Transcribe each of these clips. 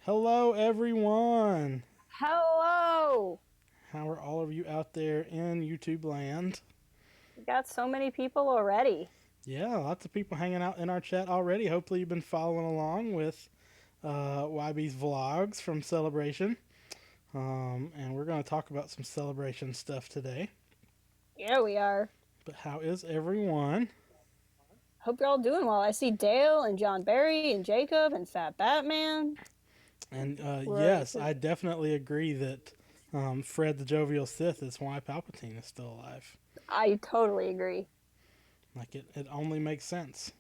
Hello, everyone. Hello! How are all of you out there in YouTube land? We got so many people already. Yeah, lots of people hanging out in our chat already. Hopefully, you've been following along with YB's vlogs from Celebration. And we're going to talk about some Celebration stuff today. Yeah, we are. But how is everyone? Hope you're all doing well. I see Dale and John Barry and Jacob and Fat Batman. And We're, yes, I definitely agree that Fred the Jovial Sith is why Palpatine is still alive. I totally agree. Like, it only makes sense.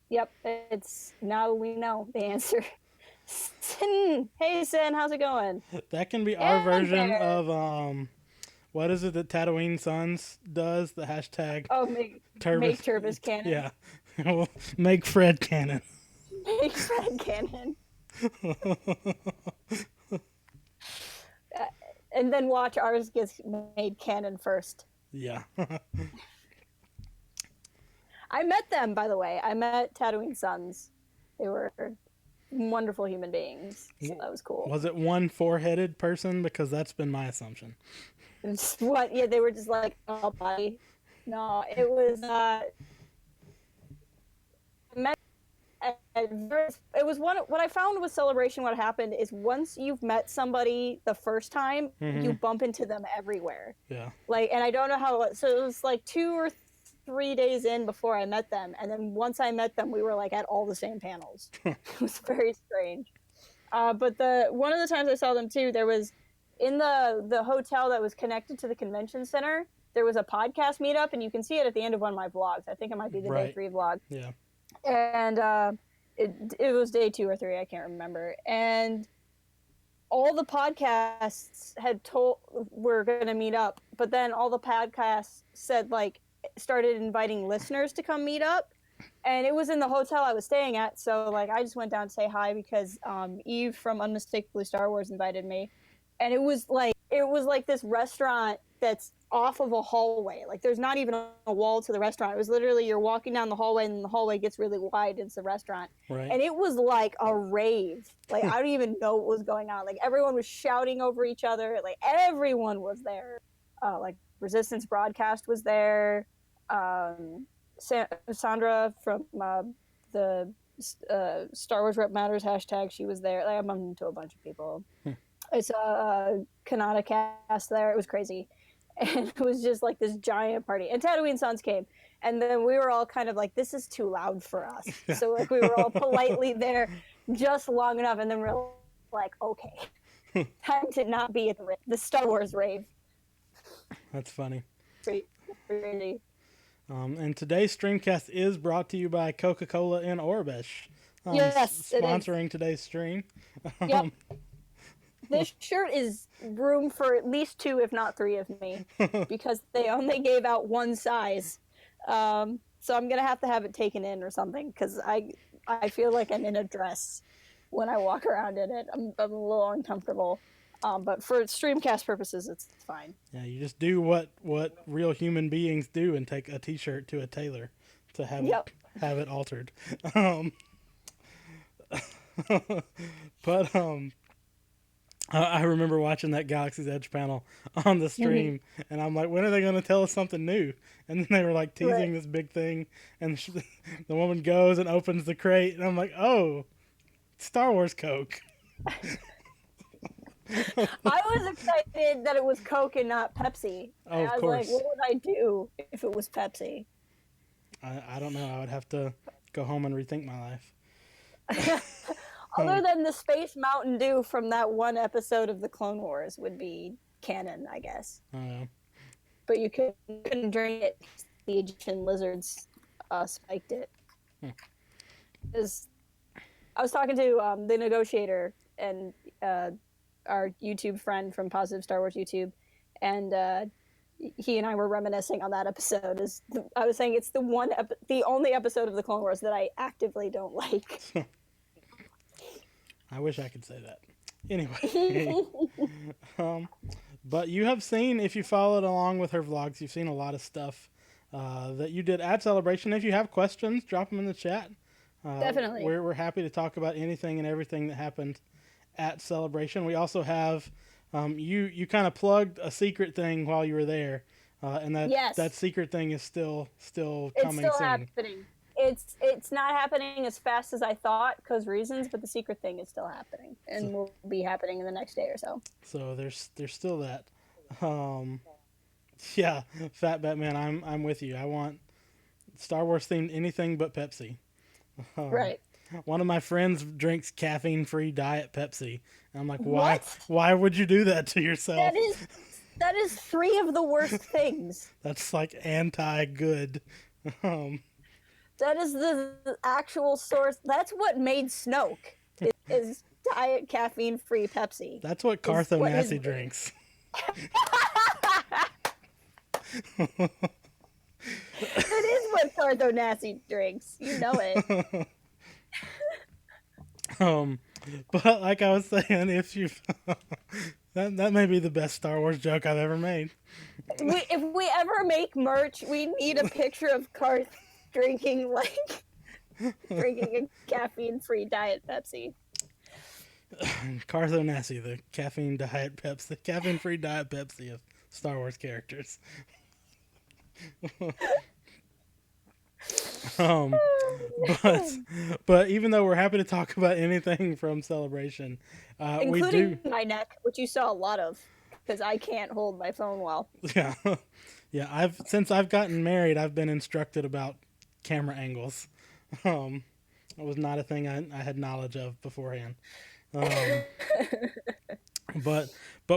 Yep, it's now we know the answer. Sin. Hey, Sin, how's it going? That can be our And version Bear. of what is it that Tatooine Sons does? The hashtag Oh, Turbis. make Turbis canon. Yeah, we'll make Fred canon. Make Fred canon. And then watch ours gets made canon first. Yeah. I met them, by the way. I met Tatooine Sons. They were wonderful human beings. So that was cool. Was it one four-headed person? Because that's been my assumption. What? Yeah, they were just like all body. No, it was. It was one. What I found with Celebration, what happened is once you've met somebody the first time, you bump into them everywhere. Yeah. Like, and I don't know how. So it was like 2 or 3 days in before I met them, and then once I met them, we were like at all the same panels. It was very strange. But the one of the times I saw them too, there was in the hotel that was connected to the convention center. There was a podcast meetup, and you can see it at the end of one of my vlogs. I think it might be the Right. day 3 vlog. Yeah. And it was day 2 or 3, I can't remember. And all the podcasts had told we're going to meet up, but then all the podcasts said like started inviting listeners to come meet up, and it was in the hotel I was staying at. So like I just went down to say hi because Eve from Unmistakably Star Wars invited me, and it was like this restaurant that's off of a hallway. Like there's not even a wall to the restaurant. It was literally you're walking down the hallway and the hallway gets really wide. It's a restaurant. Right. And it was like a rave. Like I don't even know what was going on. Like everyone was shouting over each other. Like everyone was there. Like Resistance Broadcast was there. Sandra from the Star Wars Rep Matters hashtag, she was there. Like, I bumped into a bunch of people. I saw Kanata cast there. It was crazy. And it was just like this giant party. And Tatooine Sons came. And then we were all kind of like, this is too loud for us. So like we were all politely there just long enough. And then we're like, okay, time to not be at the Star Wars rave. That's funny. Really. And today's StreamCast is brought to you by Coca-Cola and Orbesh. Yes, sponsoring today's stream. Yep. This shirt is room for at least 2, if not 3 of me, because they only gave out one size. So I'm gonna have to have it taken in or something, because I feel like I'm in a dress when I walk around in it. I'm a little uncomfortable. But for StreamCast purposes, it's fine. Yeah, you just do what real human beings do and take a T-shirt to a tailor to have have it altered. But I remember watching that Galaxy's Edge panel on the stream, and I'm like, when are they going to tell us something new? And then they were like teasing this big thing, and the woman goes and opens the crate, and I'm like, oh, Star Wars Coke. I was excited that it was Coke and not Pepsi. Oh, of I was course. like, what would I do if it was Pepsi? I don't know. I would have to go home and rethink my life. Other than the Space Mountain Dew from that one episode of the Clone Wars would be canon, I guess. But you couldn't drink it. The Egyptian lizards spiked it. Because I was talking to the negotiator and our YouTube friend from Positive Star Wars YouTube, and he and I were reminiscing on that episode. I was saying it's the only episode of the Clone Wars that I actively don't like. I wish I could say that. Anyway, but you have seen, if you followed along with her vlogs, you've seen a lot of stuff that you did at Celebration. If you have questions, drop them in the chat. Definitely. We're happy to talk about anything and everything that happened at Celebration. We also have you kind of plugged a secret thing while you were there, and that Yes, secret thing is still it's coming still soon. happening. It's not happening as fast as I thought because reasons, but the secret thing is still happening So and will be happening in the next day or so. so there's still that. Um, yeah, Fat Batman, I'm with you. I want Star Wars themed anything but Pepsi. Um, Right. One of my friends drinks caffeine-free diet Pepsi. And I'm like, why? What? Why would you do that to That yourself? is that is three of the worst things. That's like anti-good. Um, That is the actual source. That's what made Snoke is diet caffeine free Pepsi. that's what Is Cartho what his Massey drinks. That is what Cartho Nasty drinks. You know it. um, but like I was saying, if you that may be the best Star Wars joke I've ever made. If we ever make merch, we need a picture of Carth drinking drinking a caffeine free diet Pepsi. Cartho Massey, the caffeine-free diet Pepsi of Star Wars characters. um, but but even though we're happy to talk about anything from Celebration, we Including do. my neck, which you saw a lot of, because I can't hold my phone well. Yeah, yeah. Since I've gotten married, I've been instructed about camera angles. Um, it was not a thing I had knowledge of beforehand. Um, but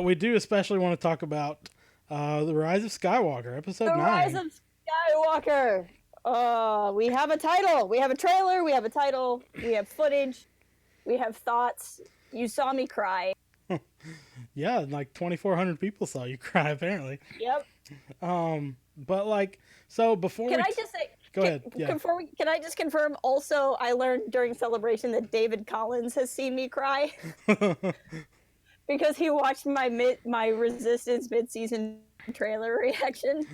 we do especially want to talk about the Rise of Skywalker, Episode The 9. Rise of Skywalker. We have a title. We have a trailer. We have a title. We have footage. We have thoughts. You saw me cry. Yeah, like 2,400 people saw you cry apparently. Yep. But like, so before Can we I just say? go ahead, yeah. Can I just confirm? Also, I learned during Celebration that David Collins has seen me cry because he watched my Resistance mid-season trailer reaction.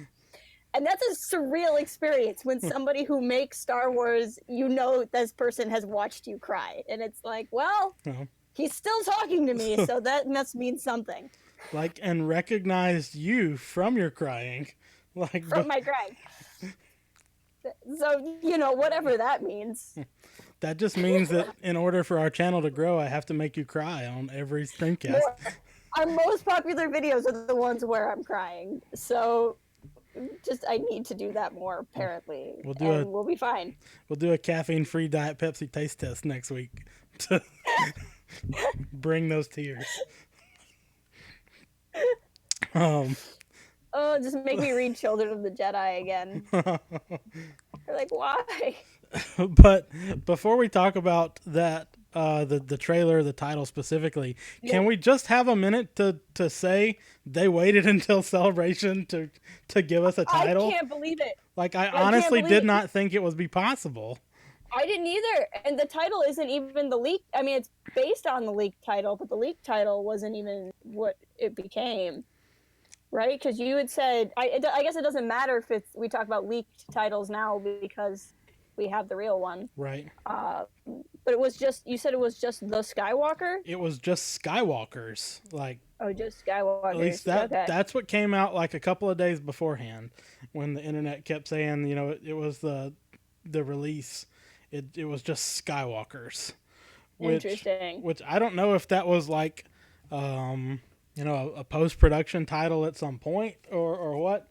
And that's a surreal experience when somebody who makes Star Wars, you know, this person has watched you cry. And it's like, well, No. he's still talking to me, so that must mean something. Like, and recognized you from your crying, like From my crying. So, you know, whatever that means. that just means that in order for our channel to grow, I have to make you cry on every StreamCast. Our most popular videos are the ones where I'm crying. So just I need to do that more apparently. We'll be fine. We'll do a caffeine-free diet Pepsi taste test next week to bring those tears. Oh, just make me read Children of the Jedi again. They're like, why? But before we talk about that, the trailer, the title specifically, can we just have a minute to say they waited until Celebration to give us a title? I can't believe it. Like, I honestly did not think it would be possible. I didn't either. And the title isn't even the leak. I mean, it's based on the leaked title, but the leaked title wasn't even what it became. Right? Because you had said, I guess it doesn't matter if we talk about leaked titles now because we have the real one. Right. But it was just, you said it was just the Skywalker? It was just Skywalkers. Like, oh, just Skywalker. At least that's what came out like a couple of days beforehand when the internet kept saying, you know, it was the release. It was just Skywalkers. Interesting. Which I don't know if that was like, you know, a post-production title at some point or what,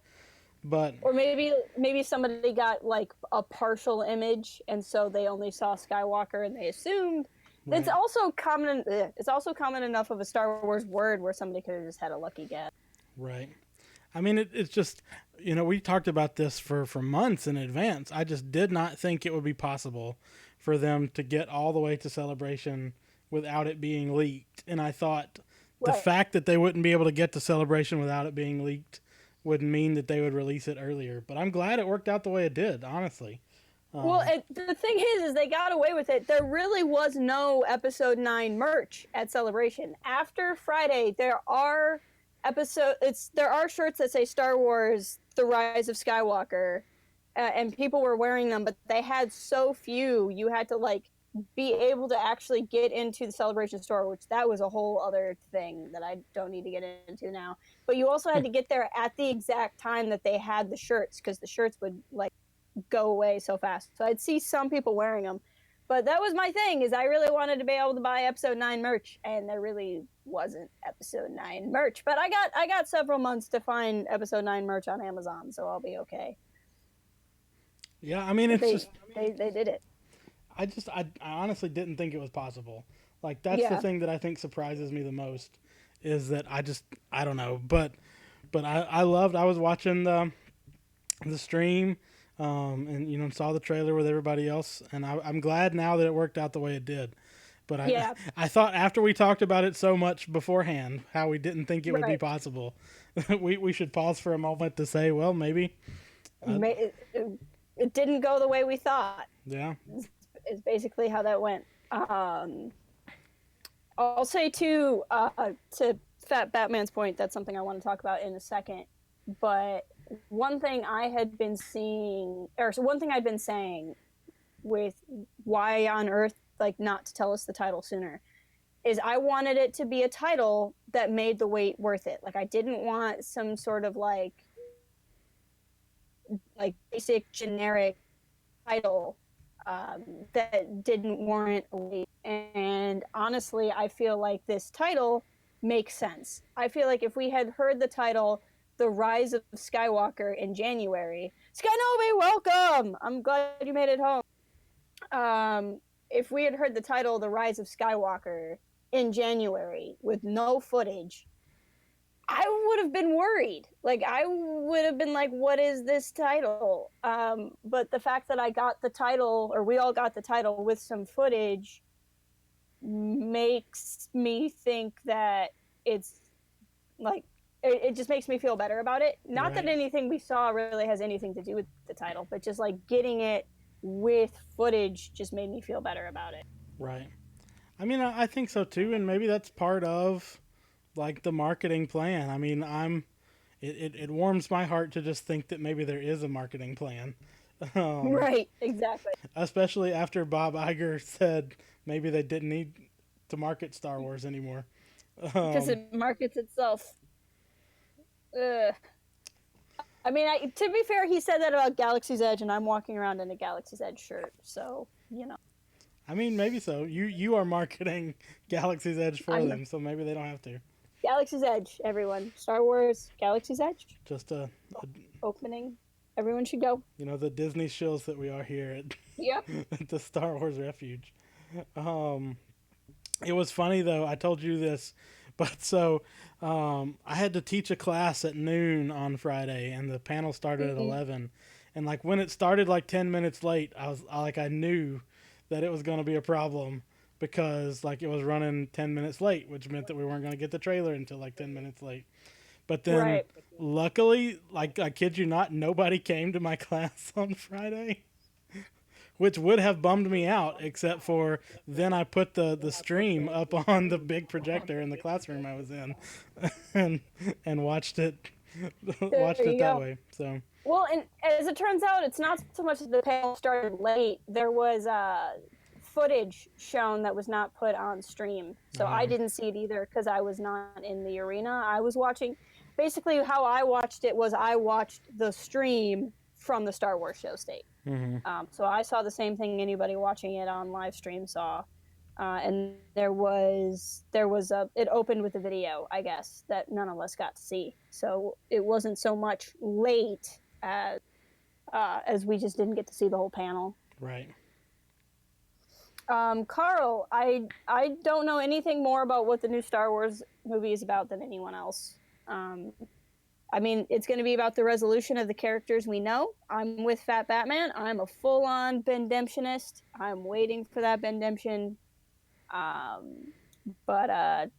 but or maybe somebody got like a partial image and so they only saw Skywalker and they assumed. Right. It's also common enough of a Star Wars word where somebody could have just had a lucky guess. Right. I mean, it's just, you know, we talked about this for months in advance. I just did not think it would be possible for them to get all the way to Celebration without it being leaked. And I thought the fact that they wouldn't be able to get to Celebration without it being leaked would mean that they would release it earlier. But I'm glad it worked out the way it did, honestly. Well, the thing is they got away with it. There really was no Episode 9 merch at Celebration. After Friday, there are shirts that say Star Wars: The Rise of Skywalker, and people were wearing them, but they had so few. You had to like be able to actually get into the Celebration store, which that was a whole other thing that I don't need to get into now. But you also had to get there at the exact time that they had the shirts, because the shirts would like go away so fast. So I'd see some people wearing them. But that was my thing, is I really wanted to be able to buy episode 9 merch, and there really wasn't episode 9 merch. But I got several months to find episode 9 merch on Amazon, so I'll be okay. Yeah, I mean, it's they did it. I honestly didn't think it was possible. Like, that's the thing that I think surprises me the most, is that I don't know. But I was watching the stream, and, you know, saw the trailer with everybody else, and I'm glad now that it worked out the way it did. But I thought after we talked about it so much beforehand, how we didn't think it would be possible, we should pause for a moment to say, well, maybe. It didn't go the way we thought. Yeah. Is basically how that went. I'll say to Fat Batman's point, that's something I want to talk about in a second. But one thing I'd been saying with why on earth, like, not to tell us the title sooner, is I wanted it to be a title that made the wait worth it. Like, I didn't want some sort of like basic generic title that didn't warrant a wait. And honestly, I feel like this title makes sense. I feel like if we had heard the title The Rise of Skywalker in January, Skynobi, welcome! I'm glad you made it home. If we had heard the title The Rise of Skywalker in January with no footage, I would have been worried. Like, I would have been like, what is this title? But the fact that I got the title, or we all got the title with some footage, makes me think that it's like, it just makes me feel better about it. Not that anything we saw really has anything to do with the title, but just like getting it with footage just made me feel better about it. Right. I mean, I think so too, and maybe that's part of like the marketing plan. I mean, it warms my heart to just think that maybe there is a marketing plan. Right, exactly. Especially after Bob Iger said maybe they didn't need to market Star Wars anymore. Because it markets itself. Ugh. I mean, to be fair, he said that about Galaxy's Edge, and I'm walking around in a Galaxy's Edge shirt, so, you know. I mean, maybe so. You are marketing Galaxy's Edge for them, so maybe they don't have to. Galaxy's Edge, everyone. Star Wars, Galaxy's Edge. Just a opening. Everyone should go. You know, the Disney shills that we are here at the Star Wars Refuge. It was funny, though. I told you this, but so I had to teach a class at noon on Friday, and the panel started at 11. And like when it started like 10 minutes late, I knew that it was going to be a problem, because like it was running 10 minutes late, which meant that we weren't going to get the trailer until like 10 minutes late. But then luckily, like, I kid you not, nobody came to my class on Friday, which would have bummed me out, except for then I put the stream up on the big projector in the classroom I was in and watched it that way. So. Well, and as it turns out, it's not so much that the panel started late. There was footage shown that was not put on stream. So I didn't see it either because I was not in the arena. I was watching. Basically, how I watched it was I watched the stream from the Star Wars show state. So I saw the same thing anybody watching it on live stream saw. And it opened with a video, I guess, that none of us got to see. So it wasn't so much late as we just didn't get to see the whole panel. Right. Carl, I don't know anything more about what the new Star Wars movie is about than anyone else. I mean, it's going to be about the resolution of the characters we know. I'm with Fat Batman. I'm a full-on Bendemptionist. I'm waiting for that Bendemption. But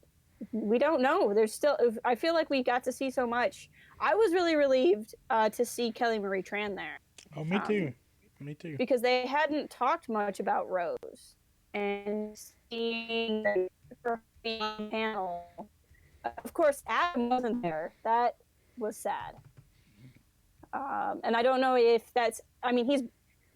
we don't know. There's still. I feel like we got to see so much. I was really relieved to see Kelly Marie Tran there. Oh, me too. Me too. Because they hadn't talked much about Rose, and seeing her panel. Of course, Adam wasn't there. That was sad. And I don't know if that's. I mean,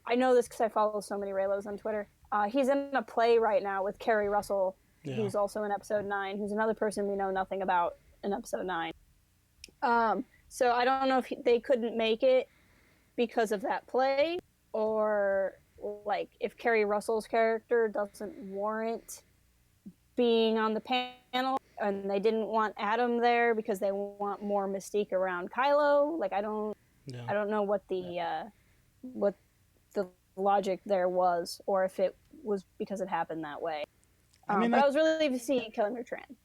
I know this because I follow so many Reylos on Twitter. He's in a play right now with Kerry Russell, Yeah. who's also in episode 9, who's another person we know nothing about in episode 9. So I don't know if they couldn't make it because of that play, or like if Kerry Russell's character doesn't warrant being on the panel, and they didn't want Adam there because they want more mystique around Kylo. Like I don't know what the logic there was, or if it was because it happened that way. But I was relieved to see Kelly Tran.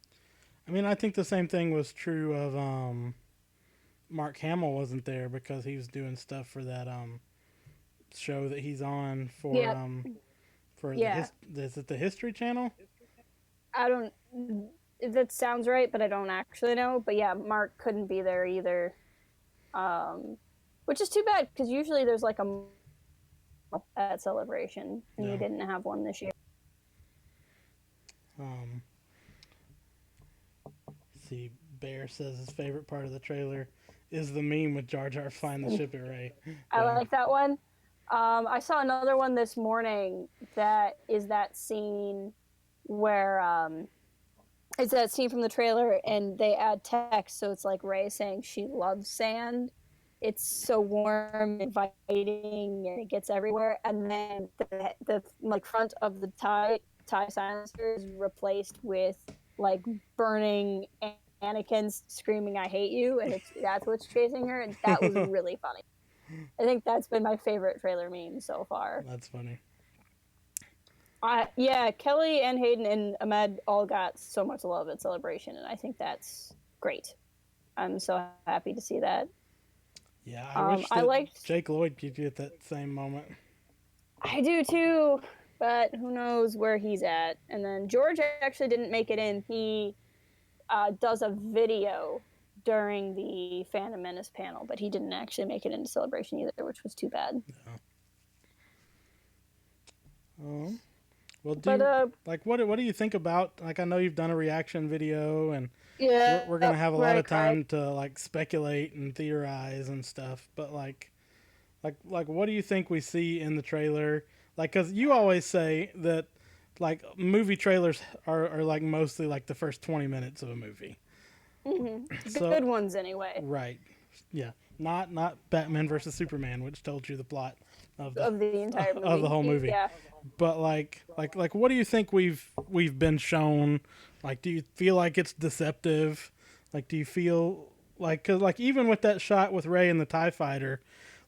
I mean, I think the same thing was true of Mark Hamill wasn't there because he was doing stuff for that show that he's on for is it the History Channel? I don't. That sounds right, but I don't actually know. But yeah, Mark couldn't be there either, which is too bad because usually there's like a at Celebration, and you didn't have one this year. See, Bear says his favorite part of the trailer is the meme with Jar Jar flying the ship at Rey. I like that one. I saw another one this morning that is that scene where it's that scene from the trailer and they add text, so it's like Rey saying she loves sand. It's so warm, inviting, and it gets everywhere. And then the like front of the TIE silencer is replaced with like burning Anakin's screaming "I hate you," and that's what's chasing her, and that was really funny. I think that's been my favorite trailer meme so far. That's funny. Yeah, Kelly and Hayden and Ahmed all got so much love at Celebration, and I think that's great. I'm so happy to see that. Yeah, I wish that Jake Lloyd could get that same moment. I do too, but who knows where he's at. And then George actually didn't make it in. He does a video during the Phantom Menace panel, but he didn't actually make it into Celebration either, which was too bad. Yeah. Well, what do you think about? Like, I know you've done a reaction video, and we're gonna have a lot of time to like speculate and theorize and stuff. But like, what do you think we see in the trailer? Like, because you always say that like movie trailers are like mostly like the first 20 minutes of a movie. Mm-hmm. So, good ones anyway. Right. Yeah. Not Batman versus Superman, which told you the plot of the entire movie. Of the whole movie. Yeah. But like what do you think we've been shown? Like, do you feel like it's deceptive? Like, do you feel like, cause like even with that shot with Rey and the TIE fighter,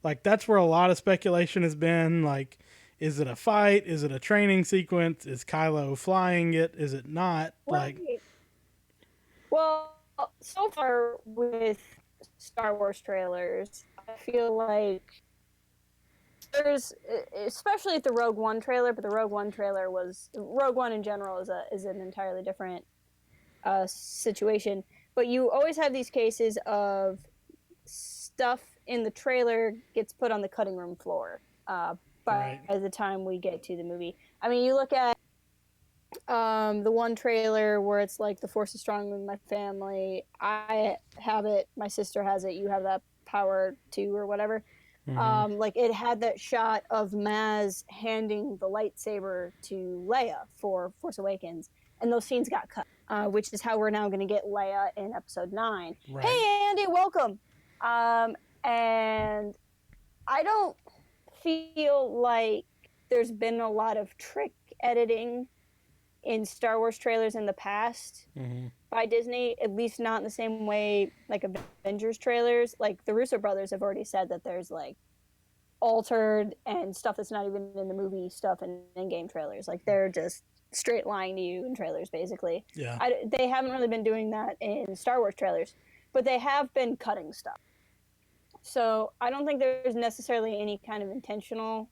like that's where a lot of speculation has been. Like, is it a fight? Is it a training sequence? Is Kylo flying it? Is it not? Right. Like, well, so far with Star Wars trailers, I feel like there's, especially at the Rogue One trailer, but the Rogue One trailer Rogue One in general is an entirely different situation. But you always have these cases of stuff in the trailer gets put on the cutting room floor by the time we get to the movie. I mean, you look at the one trailer where it's like the Force is strong with my family. I have it. My sister has it. You have that power too, or whatever. Mm-hmm. Like it had that shot of Maz handing the lightsaber to Leia for Force Awakens, and those scenes got cut, which is how we're now going to get Leia in Episode 9. Right. Hey, Andy, welcome. And I don't feel like there's been a lot of trick editing in Star Wars trailers in the past by Disney, at least not in the same way like Avengers trailers. Like the Russo brothers have already said that there's like altered and stuff that's not even in the movie stuff and in-game trailers. Like they're just straight lying to you in trailers, basically. Yeah. They haven't really been doing that in Star Wars trailers, but they have been cutting stuff. So I don't think there's necessarily any kind of intentional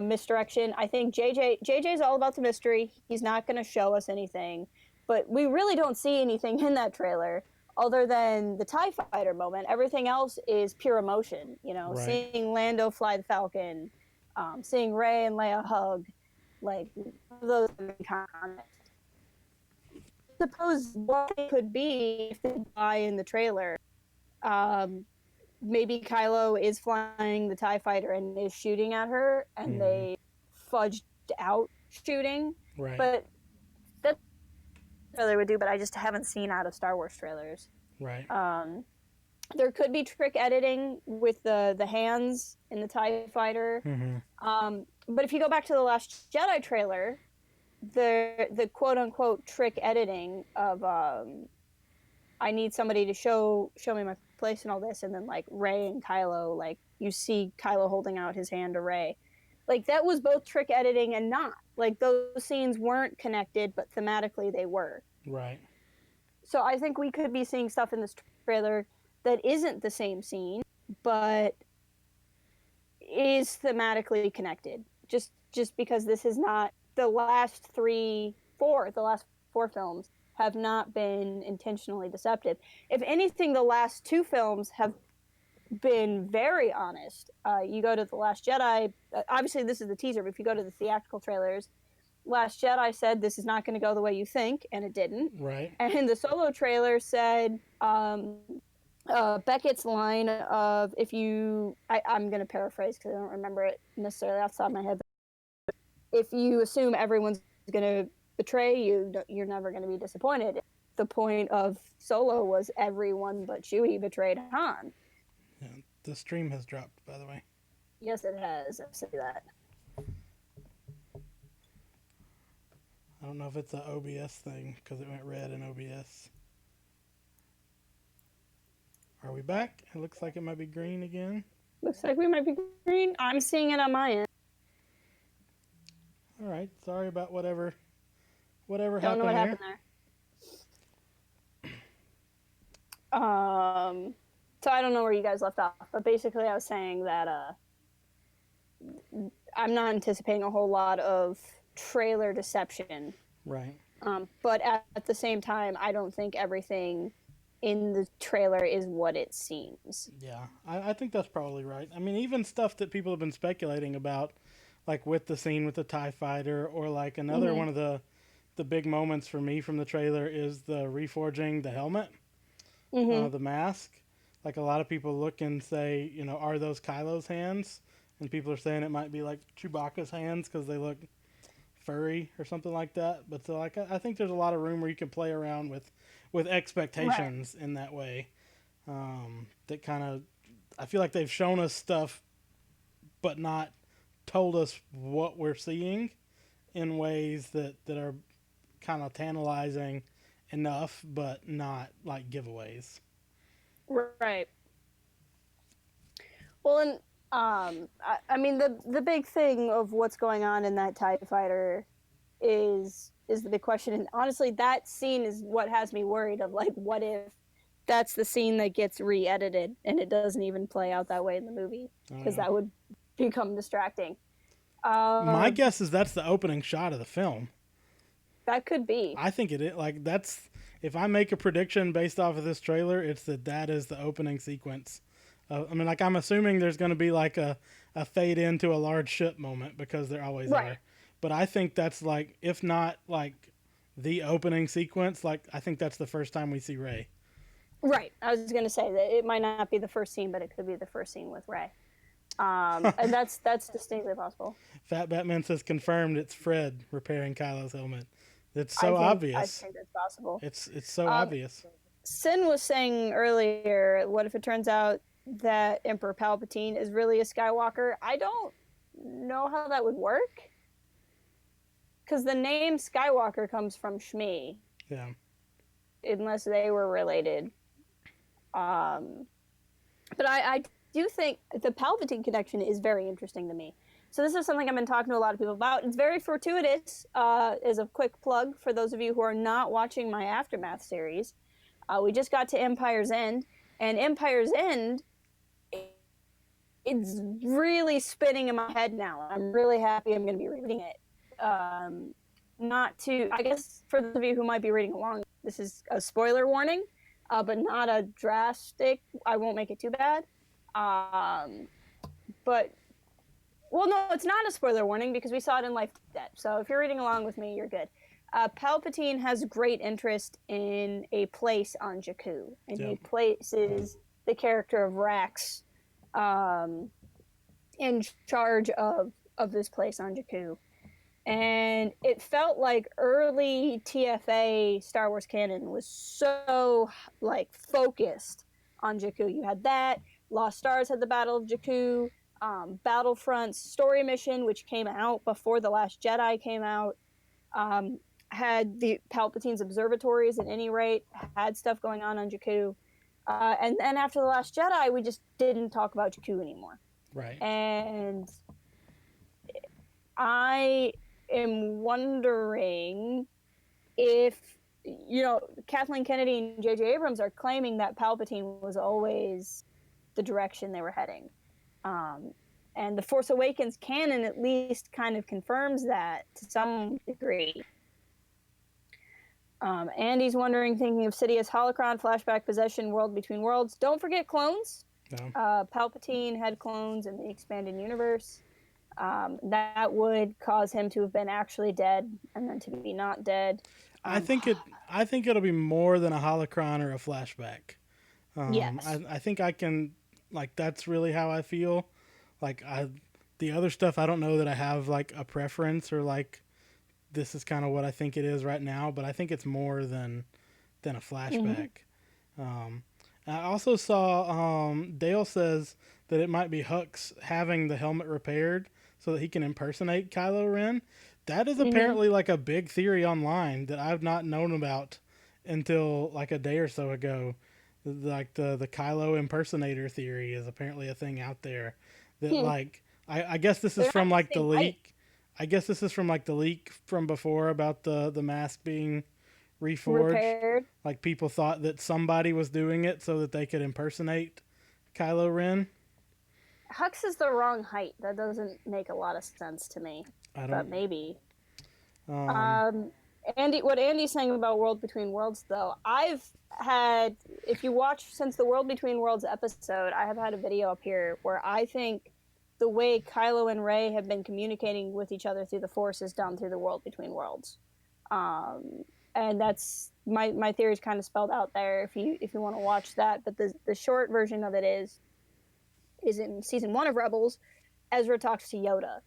misdirection. I think JJ's all about the mystery. He's not going to show us anything, but we really don't see anything in that trailer other than the TIE fighter moment. Everything else is pure emotion, you know, seeing Lando fly the Falcon, seeing Rey and Leia hug, like those comments. Suppose what it could be if they die in the trailer. Maybe Kylo is flying the TIE fighter and is shooting at her, and they fudged out shooting. Right. But that's what trailer would do, but I just haven't seen out of Star Wars trailers. Right. There could be trick editing with the hands in the TIE fighter. Mm-hmm. But if you go back to the Last Jedi trailer, the quote unquote trick editing of I need somebody to show me my place and all this, and then like Rey and Kylo, like you see Kylo holding out his hand to Rey. Like that was both trick editing and not. Like those scenes weren't connected, but thematically they were. Right. So I think we could be seeing stuff in this trailer that isn't the same scene, but is thematically connected. Just because this is not the last four films have not been intentionally deceptive. If anything, the last two films have been very honest. You go to The Last Jedi, obviously this is the teaser, but if you go to the theatrical trailers, Last Jedi said this is not going to go the way you think, and it didn't. Right. And the Solo trailer said Beckett's line of, if you, I'm going to paraphrase because I don't remember it necessarily off the top of my head, but if you assume everyone's going to betray you, you're never going to be disappointed. The point of Solo was everyone but Chewie betrayed Han. Yeah, the stream has dropped, by the way. Yes, it has. I see that. I don't know if it's an OBS thing because it went red in OBS. Are we back? It looks like it might be green again. Looks like we might be green. I'm seeing it on my end. All right. Sorry about whatever Don't happened know what here. happened there. So I don't know where you guys left off, but basically I was saying that I'm not anticipating a whole lot of trailer deception. Right. But at the same time, I don't think everything in the trailer is what it seems. Yeah, I think that's probably right. I mean, even stuff that people have been speculating about, like with the scene with the TIE fighter, or like another one of the big moments for me from the trailer is the reforging the helmet, the mask. Like a lot of people look and say, you know, are those Kylo's hands? And people are saying it might be like Chewbacca's hands because they look furry or something like that. But so like I think there's a lot of room where you can play around with expectations in that way. That kind of, I feel like they've shown us stuff, but not told us what we're seeing in ways that are kind of tantalizing enough, but not like giveaways. Right. Well, and I mean the big thing of what's going on in that TIE fighter is the big question, and honestly, that scene is what has me worried of like, what if that's the scene that gets re-edited and it doesn't even play out that way in the movie, because that would become distracting. My guess is that's the opening shot of the film. That could be. I think it is. Like that's, if I make a prediction based off of this trailer, it's that is the opening sequence. I mean, like I'm assuming there's going to be like a fade into a large ship moment because there always are. But I think that's like, if not like the opening sequence, like I think that's the first time we see Rey. Right. I was going to say that it might not be the first scene, but it could be the first scene with Rey. And that's distinctly possible. Fat Batman says confirmed it's Fred repairing Kylo's helmet. It's so obvious. I think that's possible. It's so obvious. Sin was saying earlier, what if it turns out that Emperor Palpatine is really a Skywalker? I don't know how that would work, because the name Skywalker comes from Shmi. Yeah. Unless they were related. But I do think the Palpatine connection is very interesting to me. So this is something I've been talking to a lot of people about. It's very fortuitous, as a quick plug for those of you who are not watching my Aftermath series. We just got to Empire's End, and Empire's End, it's really spinning in my head now. I'm really happy I'm going to be reading it. I guess for those of you who might be reading along, this is a spoiler warning, but not a drastic, I won't make it too bad. But, well, no, it's not a spoiler warning because we saw it in Life Debt. So if you're reading along with me, you're good. Palpatine has great interest in a place on Jakku, and he places the character of Rax in charge of this place on Jakku. And it felt like early TFA Star Wars canon was so like focused on Jakku. You had that. Lost Stars had the Battle of Jakku. Battlefront's story mission, which came out before The Last Jedi came out, had the Palpatine's observatories at any rate, had stuff going on Jakku. And then after The Last Jedi, we just didn't talk about Jakku anymore. Right. And I am wondering if, Kathleen Kennedy and J.J. Abrams are claiming that Palpatine was always the direction they were heading. And The Force Awakens canon at least kind of confirms that to some degree. Andy's wondering, thinking of Sidious, Holocron, flashback, possession, world between worlds. Don't forget clones. No. Palpatine had clones in the expanded universe. That would cause him to have been actually dead and then to be not dead. I think it'll be more than a holocron or a flashback. Yes. I think I can, like, that's really how I feel. Like, the other stuff, I don't know that I have like a preference or like this is kind of what I think it is right now, but I think it's more than a flashback. Mm-hmm. I also saw Dale says that it might be Hux having the helmet repaired so that he can impersonate Kylo Ren. That is apparently like a big theory online that I've not known about until like a day or so ago. Like the Kylo impersonator theory is apparently a thing out there. That like I guess this is from like the leak. I guess this is from like the leak from before about the mask being reforged. Repaired. Like people thought that somebody was doing it so that they could impersonate Kylo Ren. Hux is the wrong height. That doesn't make a lot of sense to me. But maybe. Andy, what Andy's saying about World Between Worlds, though, I've had, if you watch since the World Between Worlds episode, I have had a video up here where I think the way Kylo and Rey have been communicating with each other through the Force is done through the World Between Worlds. And that's my theory is kind of spelled out there if you want to watch that. But the short version of it is in season 1 of Rebels, Ezra talks to Yoda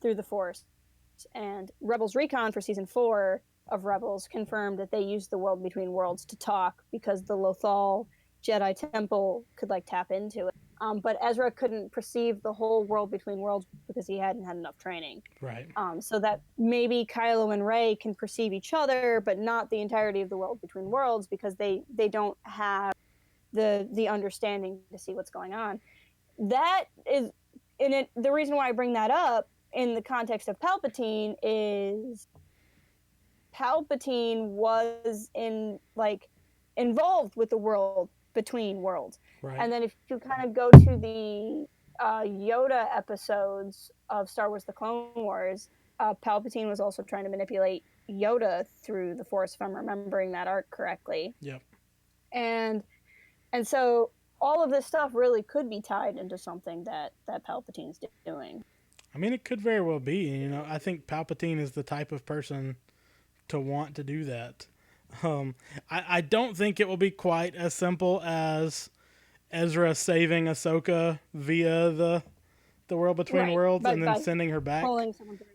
through the Force, and Rebels Recon for season 4 of Rebels confirmed that they used the World Between Worlds to talk because the Lothal Jedi Temple could like tap into it. But Ezra couldn't perceive the whole World Between Worlds because he hadn't had enough training. Right. So that maybe Kylo and Rey can perceive each other, but not the entirety of the World Between Worlds because they don't have the understanding to see what's going on. That is, the reason why I bring that up in the context of Palpatine is Palpatine was involved with the World Between Worlds. Right. And then if you kind of go to the Yoda episodes of Star Wars The Clone Wars, Palpatine was also trying to manipulate Yoda through the Force, if I'm remembering that arc correctly. Yep. And so all of this stuff really could be tied into something that Palpatine's doing. I mean, it could very well be. I think Palpatine is the type of person to want to do that. I don't think it will be quite as simple as Ezra saving Ahsoka via the World Between Worlds and then sending her back.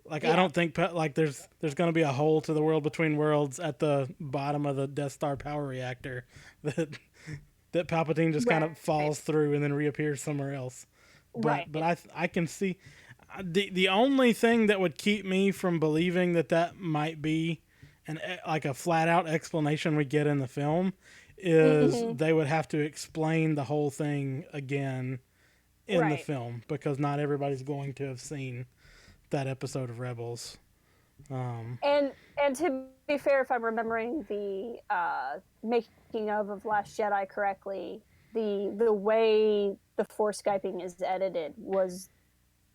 Like, yeah. I don't think there's going to be a hole to the World Between Worlds at the bottom of the Death Star power reactor that Palpatine just kind of falls through and then reappears somewhere else. But I can see the only thing that would keep me from believing that might be like a flat out explanation we get in the film is they would have to explain the whole thing again in the film because not everybody's going to have seen that episode of Rebels. And to be fair, if I'm remembering the making of Last Jedi correctly, the way the Force Skyping is edited was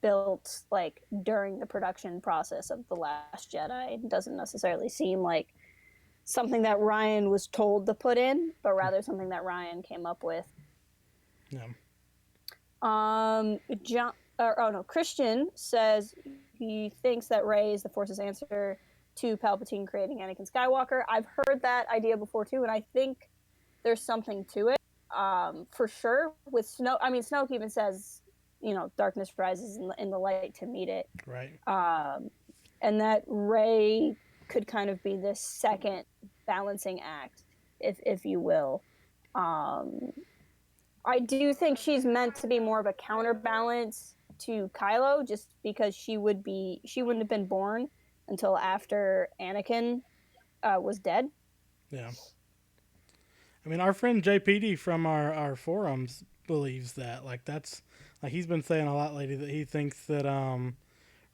built like during the production process of The Last Jedi. It doesn't necessarily seem like something that Ryan was told to put in, but rather something that Ryan came up with. Yeah. Christian says he thinks that Rey is the Force's answer to Palpatine creating Anakin Skywalker. I've heard that idea before too, and I think there's something to it. For sure. With Snoke even says, darkness rises in the light to meet it. Right. and that Rey could kind of be this second balancing act, if you will. I do think she's meant to be more of a counterbalance to Kylo, just because she wouldn't have been born until after Anakin was dead. Yeah. I mean, our friend JPD from our forums believes that. Like, that's like he's been saying a lot lately that he thinks that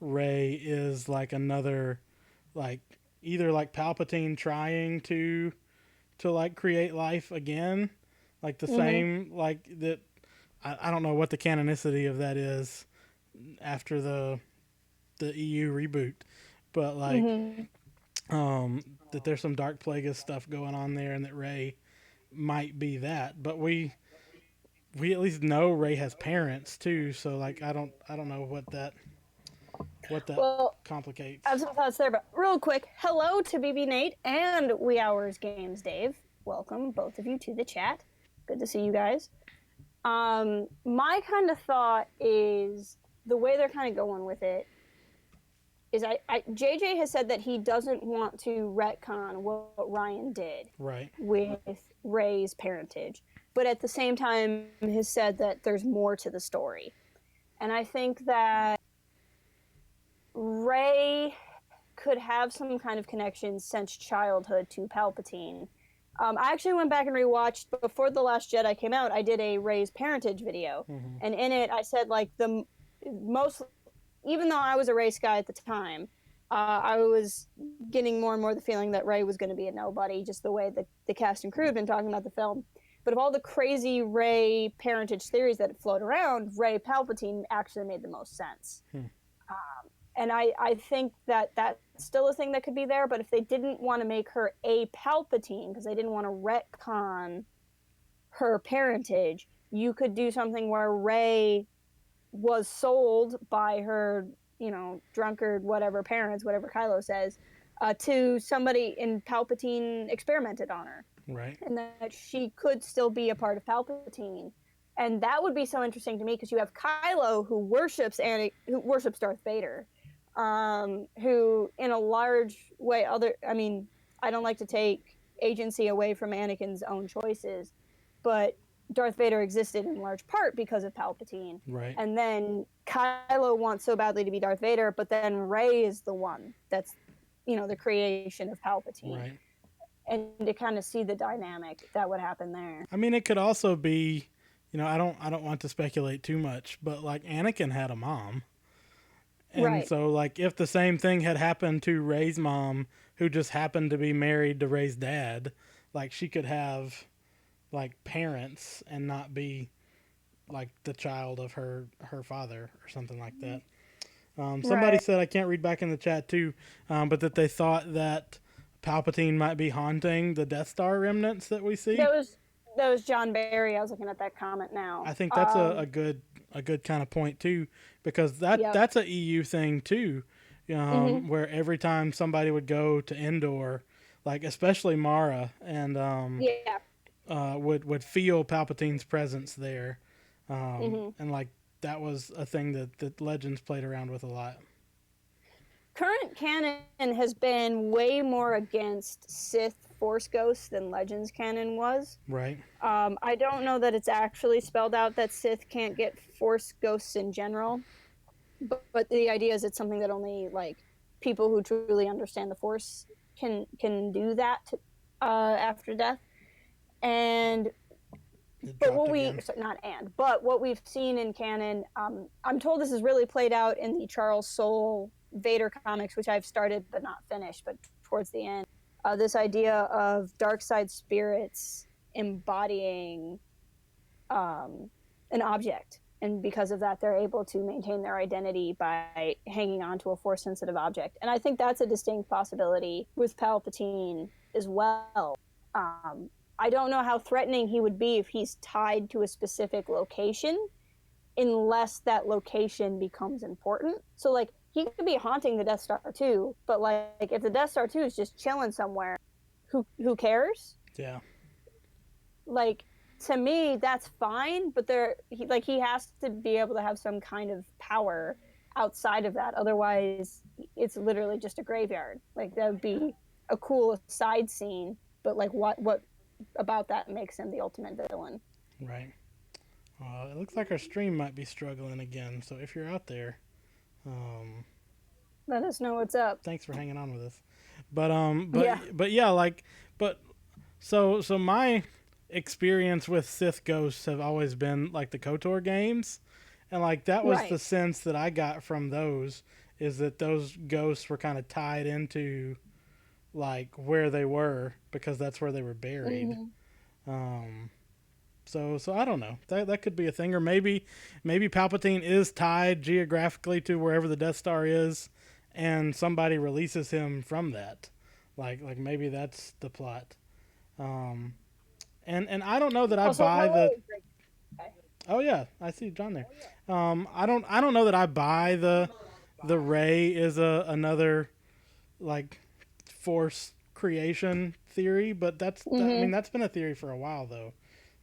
Rey is like another, like either like Palpatine trying to like create life again, like the same like that. I don't know what the canonicity of that is after the EU reboot, but like that there's some Dark Plagueis stuff going on there, and that Rey might be that. But we at least know Rey has parents too, so like I don't know what that complicates. I have some thoughts there, but real quick, hello to BB Nate and Wee Hours Games Dave. Welcome both of you to the chat. Good to see you guys. My kind of thought is the way they're kind of going with it is JJ has said that he doesn't want to retcon what Ryan did with Rey's parentage, but at the same time has said that there's more to the story. And I think that Rey could have some kind of connection since childhood to Palpatine. I actually went back and rewatched, before The Last Jedi came out, I did a Rey's parentage video. And in it I said like the most, even though I was a race guy at the time, I was getting more and more the feeling that Rey was going to be a nobody, just the way that the cast and crew had been talking about the film. But of all the crazy Rey parentage theories that float around, Rey Palpatine actually made the most sense. And I think that that's still a thing that could be there, but if they didn't want to make her a Palpatine, because they didn't want to retcon her parentage, you could do something where Rey was sold by her, drunkard, whatever parents, whatever Kylo says, to somebody, and Palpatine experimented on her. Right. And that she could still be a part of Palpatine. And that would be so interesting to me, because you have Kylo who worships Darth Vader, who in a large way, I don't like to take agency away from Anakin's own choices, but Darth Vader existed in large part because of Palpatine. Right. And then Kylo wants so badly to be Darth Vader, but then Rey is the one that's, the creation of Palpatine. Right. And to kind of see the dynamic that would happen there. I mean, it could also be, I don't want to speculate too much, but like Anakin had a mom. And so like if the same thing had happened to Rey's mom, who just happened to be married to Rey's dad, like she could have like parents and not be like the child of her father or something like that. Somebody said, I can't read back in the chat too, but that they thought that Palpatine might be haunting the Death Star remnants that we see. That was John Barry. I was looking at that comment now. I think that's a good kind of point too, because that's a EU thing too, where every time somebody would go to Endor, like especially Mara, and would feel Palpatine's presence there, and like that was a thing that Legends played around with a lot. Current canon has been way more against Sith Force Ghosts than Legends canon was. Right. I don't know that it's actually spelled out that Sith can't get Force Ghosts in general, but the idea is it's something that only like people who truly understand the Force can do that after death. And what we've seen in canon, I'm told this is really played out in the Charles Soule Vader comics, which I've started but not finished, but towards the end, this idea of dark side spirits embodying an object, and because of that they're able to maintain their identity by hanging on to a force sensitive object. And I think that's a distinct possibility with Palpatine as well. I don't know how threatening he would be if he's tied to a specific location, unless that location becomes important. So like he could be haunting the Death Star too, but like if the Death Star 2 is just chilling somewhere, who cares? Yeah. Like to me, that's fine, but he has to be able to have some kind of power outside of that. Otherwise, it's literally just a graveyard. Like, that would be a cool side scene, but like what about that makes him the ultimate villain? Right. It looks like our stream might be struggling again. So if you're out there, Let us know what's up. thanks for hanging on with us. But Yeah. but yeah, like, but so my experience with Sith ghosts have always been like the KOTOR games, and like that was Right. the sense that I got from those, is that those ghosts were kind of tied into like where they were, because that's where they were buried. Mm-hmm. So I don't know. That could be a thing, or maybe Palpatine is tied geographically to wherever the Death Star is, and somebody releases him from that. Like maybe that's the plot. And I don't know that I buy the. Oh yeah, I see John there. I don't know that I buy the Rey is another like Force creation theory, but that's I mean that's been a theory for a while though.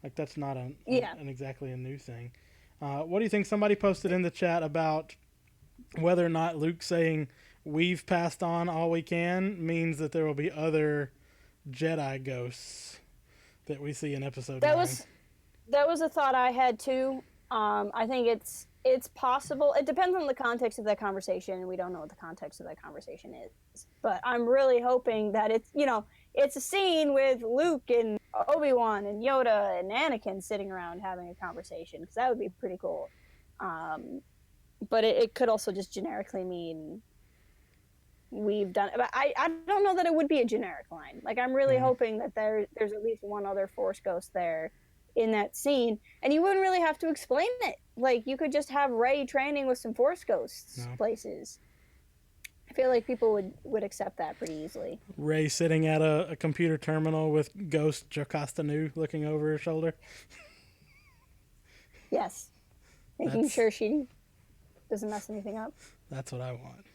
Like that's not an exactly a new thing. What do you think? Somebody posted in the chat about whether or not Luke saying we've passed on all we can means that there will be other Jedi ghosts that we see in episode 9. That was a thought I had too. I think it's possible. It depends on the context of that conversation, and we don't know what the context of that conversation is. But I'm really hoping that it's a scene with Luke and Obi-Wan and Yoda and Anakin sitting around having a conversation, because that would be pretty cool. But it could also just generically mean we've done it. But I don't know that it would be a generic line. Like, I'm really hoping that there's at least one other Force ghost there in that scene, and you wouldn't really have to explain it. Like, you could just have Rey training with some Force ghosts places. I feel like people would accept that pretty easily. Rey sitting at a computer terminal with Ghost Jocasta Nu looking over her shoulder. Yes. Making sure she doesn't mess anything up. That's what I want.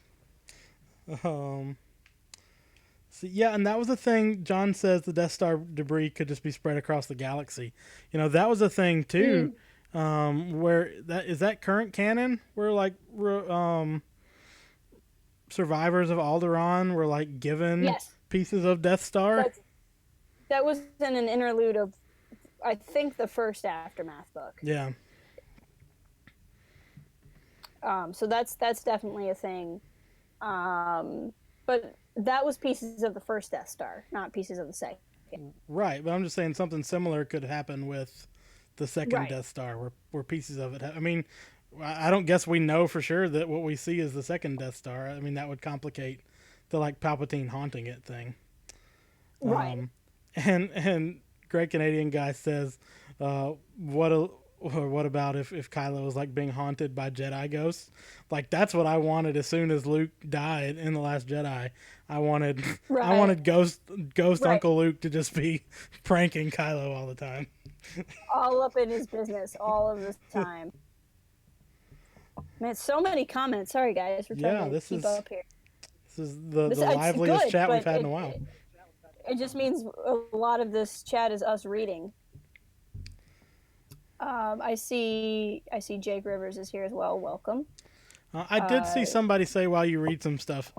So yeah, and that was the thing. John says the Death Star debris could just be spread across the galaxy. That was a thing too. Where that current canon, where like survivors of Alderaan were like given pieces of Death Star. That was in an interlude of, I think, the first Aftermath book. Yeah. So that's definitely a thing. But that was pieces of the first Death Star, not pieces of the second. Right, but I'm just saying something similar could happen with the second Death Star, where pieces of it. I mean, I don't guess we know for sure that what we see is the second Death Star. I mean, that would complicate the like Palpatine haunting it thing. Right. And Great Canadian Guy says, what about if Kylo was like being haunted by Jedi ghosts? Like, that's what I wanted as soon as Luke died in The Last Jedi. I wanted Ghost Uncle Luke to just be pranking Kylo all the time. All up in his business all of the time. Man, so many comments. Sorry guys, we're trying to keep up here. This is the liveliest chat we've had in a while. It just means a lot of this chat is us reading. I see Jake Rivers is here as well. Welcome. I did see somebody say while you read some stuff,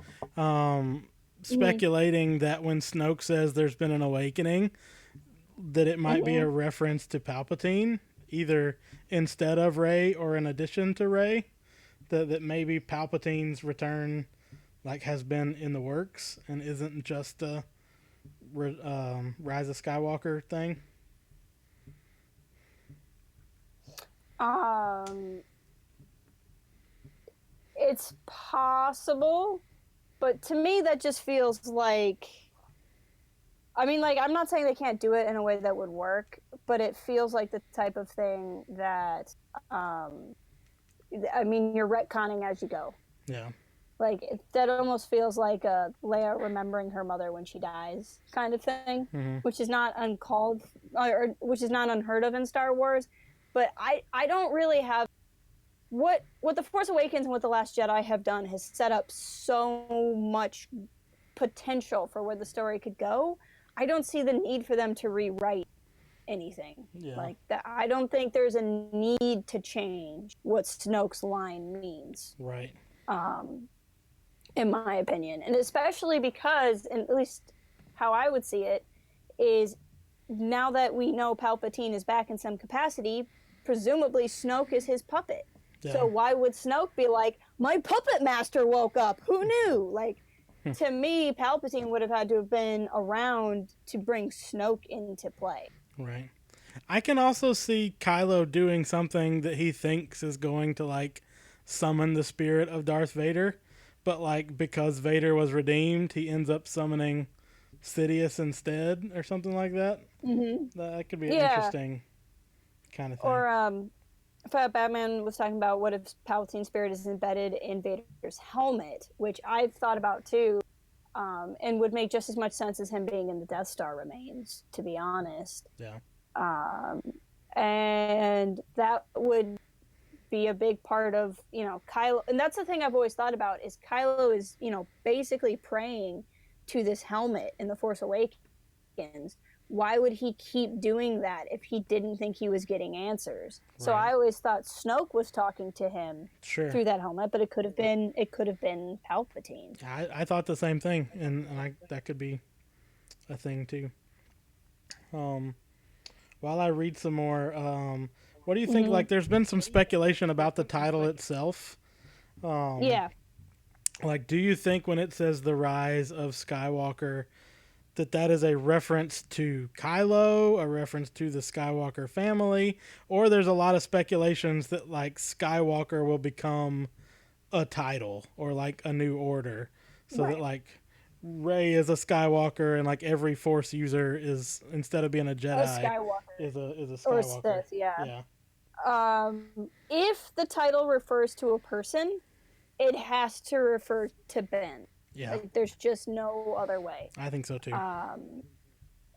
speculating that when Snoke says there's been an awakening, that it might be a reference to Palpatine, either instead of Rey or in addition to Rey. That maybe Palpatine's return like has been in the works and isn't just a Rise of Skywalker thing. It's possible, but to me that just feels like, I mean, like, I'm not saying they can't do it in a way that would work, but it feels like the type of thing that I mean, you're retconning as you go. Yeah. Like, that almost feels like a Leia remembering her mother when she dies kind of thing, which is not uncalled, or which is not unheard of in Star Wars. But I don't really have what The Force Awakens and what The Last Jedi have done has set up so much potential for where the story could go. I don't see the need for them to rewrite anything like that. I don't think there's a need to change what Snoke's line means. Right. in my opinion. And especially because, and at least how I would see it, is now that we know Palpatine is back in some capacity, presumably Snoke is his puppet. Yeah. So why would Snoke be like, my puppet master woke up? Who knew? Like, to me, Palpatine would have had to have been around to bring Snoke into play. Right. I can also see Kylo doing something that he thinks is going to, like, summon the spirit of Darth Vader. But, like, because Vader was redeemed, he ends up summoning Sidious instead or something like that. Mm-hmm. That could be an interesting kind of thing. Or, Batman was talking about what if Palpatine's spirit is embedded in Vader's helmet, which I've thought about too, and would make just as much sense as him being in the Death Star remains, to be honest. Yeah. And that would be a big part of, Kylo. And that's the thing I've always thought about is Kylo is, basically praying to this helmet in The Force Awakens. Why would he keep doing that if he didn't think he was getting answers? Right. So I always thought Snoke was talking to him through that helmet, but it could have been Palpatine. I thought the same thing, and that could be a thing too. While I read some more, what do you think? Mm-hmm. Like, there's been some speculation about the title itself. Yeah. Like, do you think when it says The Rise of Skywalker, that is a reference to Kylo, a reference to the Skywalker family, or there's a lot of speculations that, like, Skywalker will become a title or, like, a new order, so that, like, Rey is a Skywalker and, like, every Force user is, instead of being a Jedi, is a Skywalker. Or Sith, yeah. If the title refers to a person, it has to refer to Ben. Yeah. Like, there's just no other way. I think so too.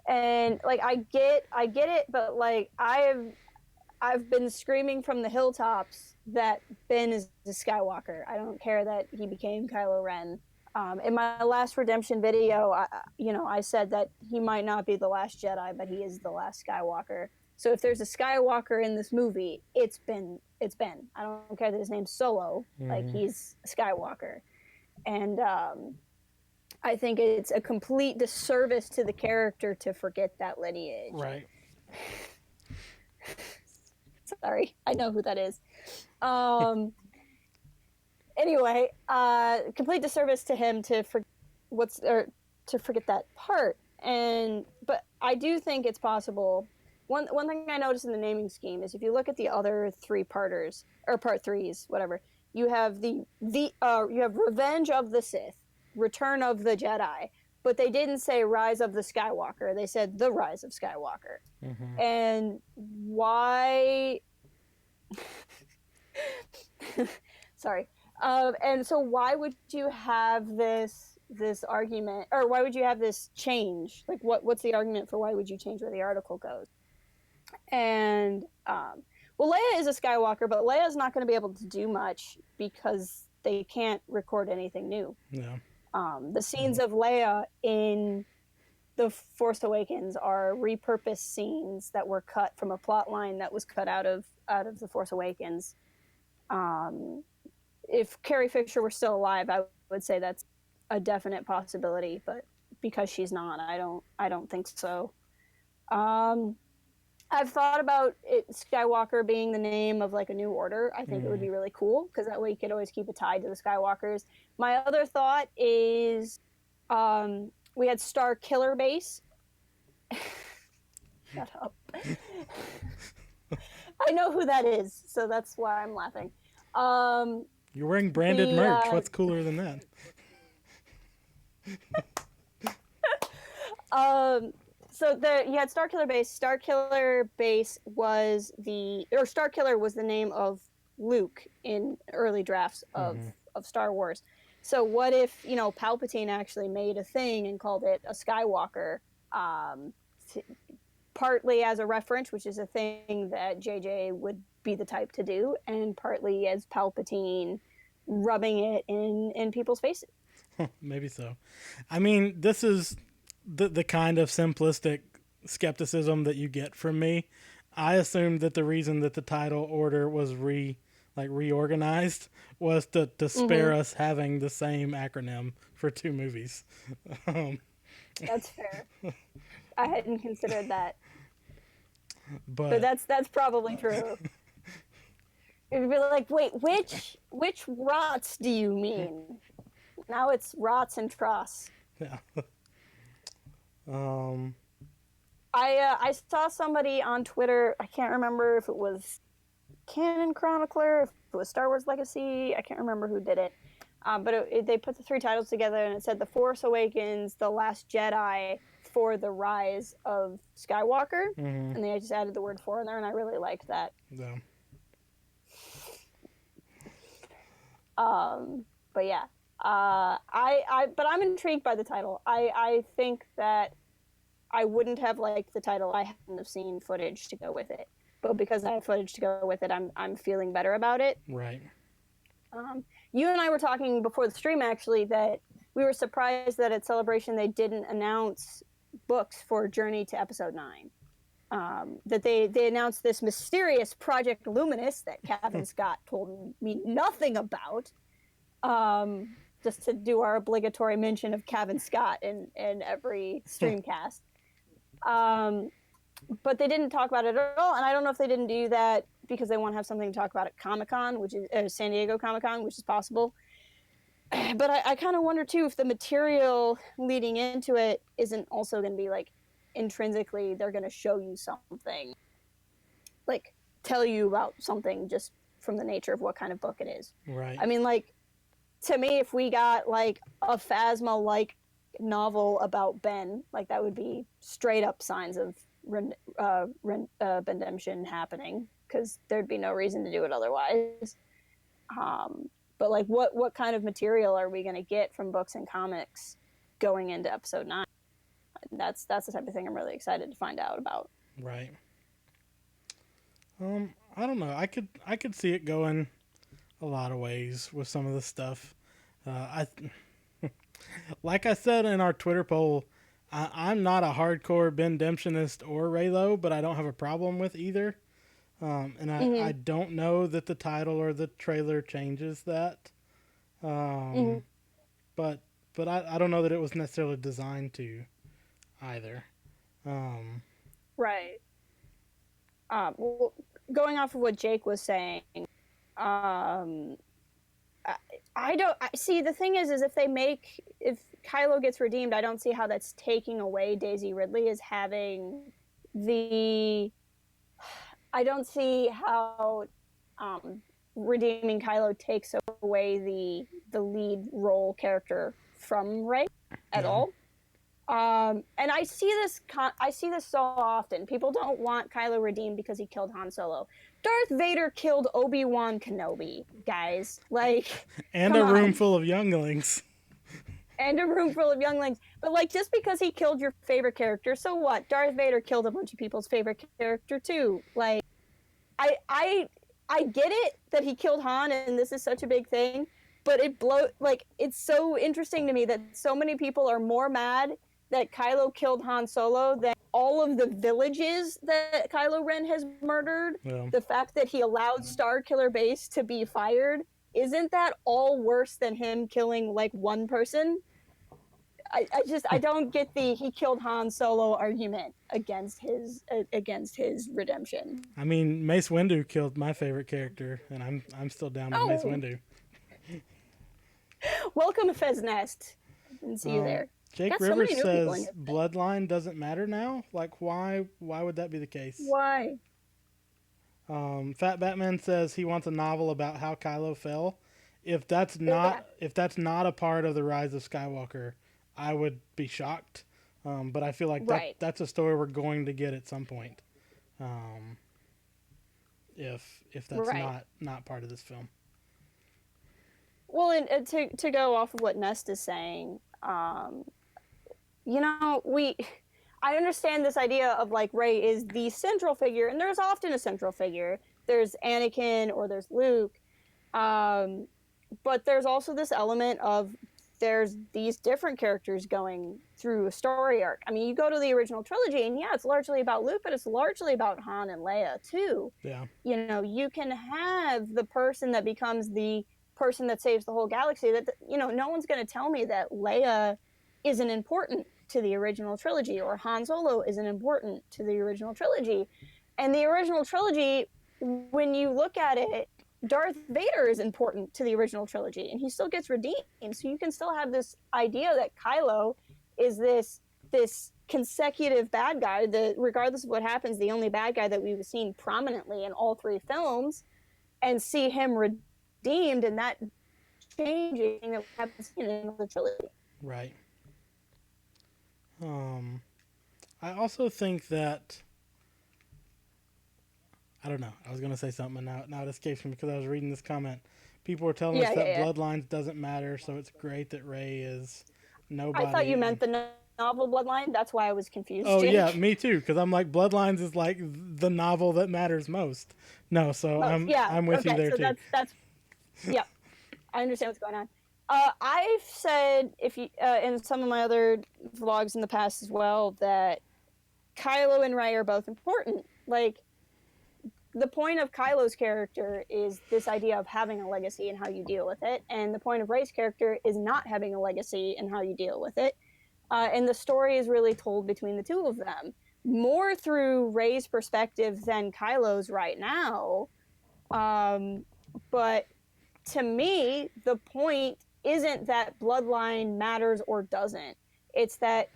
And like I get it, but like I've been screaming from the hilltops that Ben is the Skywalker. I don't care that he became Kylo Ren. In my last Redemption video, I said that he might not be the last Jedi, but he is the last Skywalker. So if there's a Skywalker in this movie, it's Ben. I don't care that his name's Solo. Mm-hmm. Like, he's a Skywalker. And I think it's a complete disservice to the character to forget that lineage. Right. Sorry, I know who that is. Anyway, complete disservice to him to forget that part. But I do think it's possible. One thing I noticed in the naming scheme is if you look at the other three-parters or part threes, whatever. You have you have Revenge of the Sith, Return of the Jedi, but they didn't say Rise of the Skywalker. They said The Rise of Skywalker. Mm-hmm. And why? Sorry. And so why would you have this argument, or why would you have this change? Like, what's the argument for why would you change where the article goes? And well, Leia is a Skywalker, but Leia's not going to be able to do much because they can't record anything new. Yeah. The scenes of Leia in The Force Awakens are repurposed scenes that were cut from a plot line that was cut out of The Force Awakens. If Carrie Fisher were still alive, I would say that's a definite possibility, but because she's not, I don't think so. I've thought about Skywalker being the name of like a new order. I think it would be really cool because that way you could always keep it tied to the Skywalkers. My other thought is we had Star Killer Base. Shut up. I know who that is, so that's why I'm laughing. You're wearing branded merch. What's cooler than that? So you had Starkiller Base. Starkiller Base was Starkiller was the name of Luke in early drafts of Star Wars. So what if, Palpatine actually made a thing and called it a Skywalker, partly as a reference, which is a thing that JJ would be the type to do, and partly as Palpatine rubbing it in people's faces. Maybe so. I mean, this is the kind of simplistic skepticism that you get from me. I assumed that the reason that the title order was like reorganized was to spare us having the same acronym for 2 movies. Um, That's fair. I hadn't considered that, but but that's probably true. It'd be like, wait, which rots do you mean? Now it's rots and tross. yeah. Um, I saw somebody on Twitter. I can't remember if it was Canon Chronicler, if it was Star Wars Legacy. I can't remember who did it. But they put the 3 titles together, and it said The Force Awakens, The Last Jedi, for the Rise of Skywalker. mhm, And they just added the word "for" in there, and I really liked that. yeah. But yeah, but I'm intrigued by the title. I think that I wouldn't have liked the title. I hadn't have seen footage to go with it. But because I have footage to go with it, I'm feeling better about it. Right. You and I were talking before the stream, actually, that we were surprised that at Celebration they didn't announce books for Journey to Episode 9. That they announced this mysterious Project Luminous that Kevin Scott told me nothing about. Just to do our obligatory mention of Kevin Scott in every StreamCast. But they didn't talk about it at all, and I don't know if they didn't do that because they want to have something to talk about at Comic-Con, which is San Diego Comic-Con, which is possible. But I kind of wonder too if the material leading into it isn't also going to be like intrinsically they're going to show you something, like tell you about something just from the nature of what kind of book it is. Right. I mean, like, to me, if we got like a Phasma-like novel about Ben, like that would be straight up signs of redemption happening, because there'd be no reason to do it otherwise. But like, what kind of material are we going to get from books and comics going into Episode 9? That's the type of thing I'm really excited to find out about. Right. I don't know. I could see it going a lot of ways with some of the stuff. Like I said in our Twitter poll, I'm not a hardcore Bendemptionist or Raylo, but I don't have a problem with either. And I don't know that the title or the trailer changes that. But I don't know that it was necessarily designed to either. Right. Well, going off of what Jake was saying, I don't see. The thing is if Kylo gets redeemed, I don't see how that's taking away Daisy Ridley as having the. I don't see how redeeming Kylo takes away the lead role character from Rey at all. And I see this so often. People don't want Kylo redeemed because he killed Han Solo. Darth Vader killed Obi-Wan Kenobi, guys. Like, and a room full of younglings. And a room full of younglings. But like, just because he killed your favorite character, so what? Darth Vader killed a bunch of people's favorite character too. Like, I get it that he killed Han and this is such a big thing, but it's so interesting to me that so many people are more mad that Kylo killed Han Solo than all of the villages that Kylo Ren has murdered. Yeah. The fact that he allowed Starkiller Base to be fired, isn't that all worse than him killing like one person? I don't get the he killed Han Solo argument against his redemption. I mean, Mace Windu killed my favorite character, and I'm still down with Mace Windu. Welcome, Fez Nest. Didn't see you there. Jake Rivers says bloodline doesn't matter now. Like, why would that be the case? Why? Fat Batman says he wants a novel about how Kylo fell. If that's not a part of the Rise of Skywalker, I would be shocked. But I feel like that's a story we're going to get at some point. If that's not part of this film. Well, and to go off of what Nest is saying, I understand this idea of like Rey is the central figure, and there's often a central figure. There's Anakin or there's Luke, but there's also this element of there's these different characters going through a story arc. I mean, you go to the original trilogy, and yeah, it's largely about Luke, but it's largely about Han and Leia too. Yeah. You know, you can have the person that becomes the person that saves the whole galaxy. That, you know, no one's going to tell me that Leia isn't important to the original trilogy, or Han Solo isn't important to the original trilogy. And the original trilogy, when you look at it, Darth Vader is important to the original trilogy, and he still gets redeemed. So you can still have this idea that Kylo is this consecutive bad guy, that regardless of what happens, the only bad guy that we've seen prominently in all three films, and see him redeemed, and that changing that we haven't seen in the trilogy. Right. I also think that, I don't know. I was going to say something, and now it escapes me because I was reading this comment. People were telling us that Bloodlines doesn't matter, so it's great that Rey is nobody. I thought you meant the novel Bloodline. That's why I was confused. Oh, Jake. yeah, me too, because I'm like, Bloodlines is like the novel that matters most. No, so I'm with you there too. That's yeah, I understand what's going on. I've said, if you in some of my other vlogs in the past as well, that Kylo and Rey are both important. Like, the point of Kylo's character is this idea of having a legacy and how you deal with it, and the point of Rey's character is not having a legacy and how you deal with it. And the story is really told between the two of them, more through Rey's perspective than Kylo's right now. But to me, the point isn't that Bloodline matters or doesn't. It's that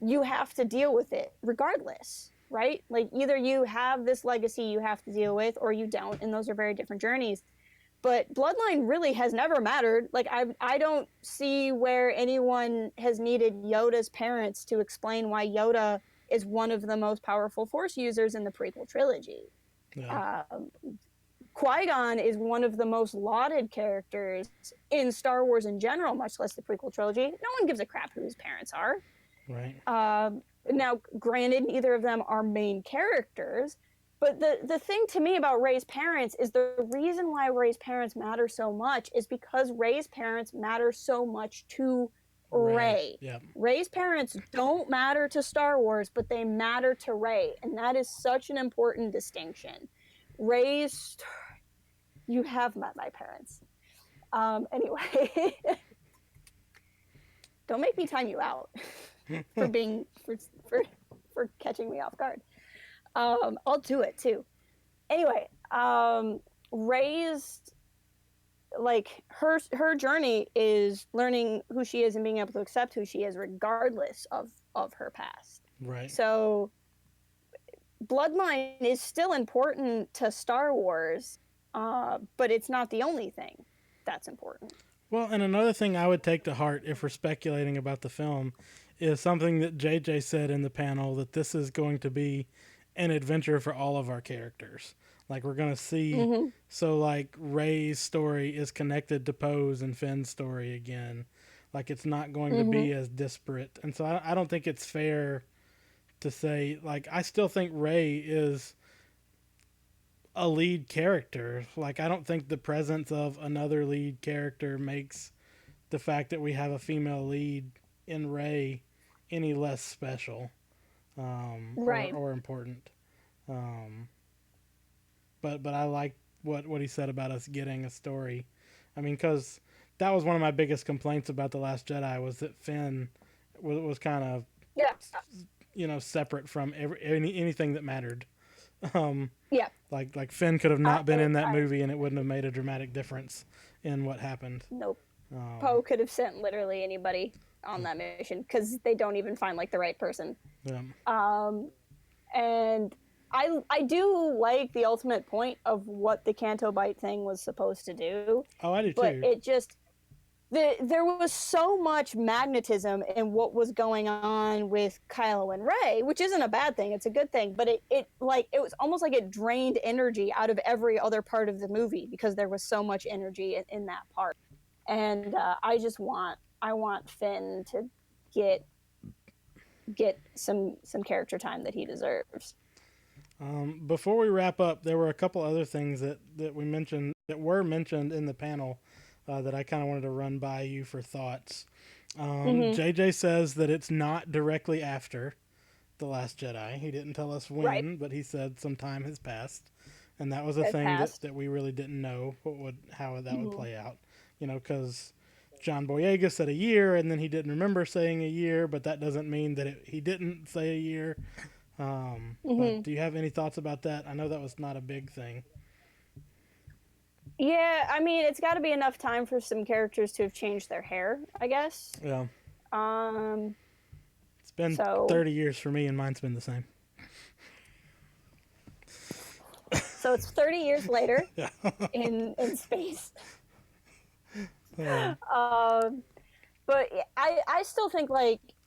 you have to deal with it regardless, right? Like, either you have this legacy you have to deal with, or you don't, and those are very different journeys. But Bloodline really has never mattered. Like, I don't see where anyone has needed Yoda's parents to explain why Yoda is one of the most powerful Force users in the prequel trilogy. Yeah. Qui-Gon is one of the most lauded characters in Star Wars in general, much less the prequel trilogy. No one gives a crap who his parents are. Right. Now, granted, neither of them are main characters, but the thing to me about Rey's parents is the reason why Rey's parents matter so much is because Rey's parents matter so much to Rey. Yep. Rey's parents don't matter to Star Wars, but they matter to Rey, and that is such an important distinction. Rey's... You have met my parents. Anyway. Don't make me time you out for being... for catching me off guard. I'll do it too. Anyway, Rey's, like, her journey is learning who she is and being able to accept who she is regardless of her past. Right. So Bloodline is still important to Star Wars, but it's not the only thing that's important. Well, and another thing I would take to heart if we're speculating about the film is something that JJ said in the panel, that this is going to be an adventure for all of our characters. Like, we're going to see, so like Rey's story is connected to Poe's and Finn's story again. Like, it's not going to be as disparate. And so I don't think it's fair to say, like, I still think Rey is a lead character. Like, I don't think the presence of another lead character makes the fact that we have a female lead in Rey any less special. Right. Or important. But I like what he said about us getting a story. I mean, because that was one of my biggest complaints about The Last Jedi, was that Finn was kind of, separate from anything that mattered. Like Finn could have not been in that movie, and it wouldn't have made a dramatic difference in what happened. Nope. Poe could have sent literally anybody on that mission, because they don't even find, like, the right person. Yeah. And I do like the ultimate point of what the Canto Bight thing was supposed to do. Oh, I do but too. It just... there was so much magnetism in what was going on with Kylo and Rey, which isn't a bad thing, it's a good thing, but it was almost like it drained energy out of every other part of the movie, because there was so much energy in that part. And I want Finn to get some character time that he deserves. Before we wrap up, there were a couple other things that we mentioned, that were mentioned in the panel. that I kind of wanted to run by you for thoughts. Mm-hmm. JJ says that it's not directly after The Last Jedi. He didn't tell us Right. when, but he said some time has passed, and that was a It thing passed. that we really didn't know how that would Mm-hmm. play out. Because John Boyega said a year, and then he didn't remember saying a year, but that doesn't mean that he didn't say a year. But Mm-hmm. do you have any thoughts about that? I know that was not a big thing. Yeah, I mean, it's got to be enough time for some characters to have changed their hair, I guess. Yeah, Um, it's been so 30 years for me, and mine's been the same. so it's 30 years later Yeah. in space. um, Um, but I still think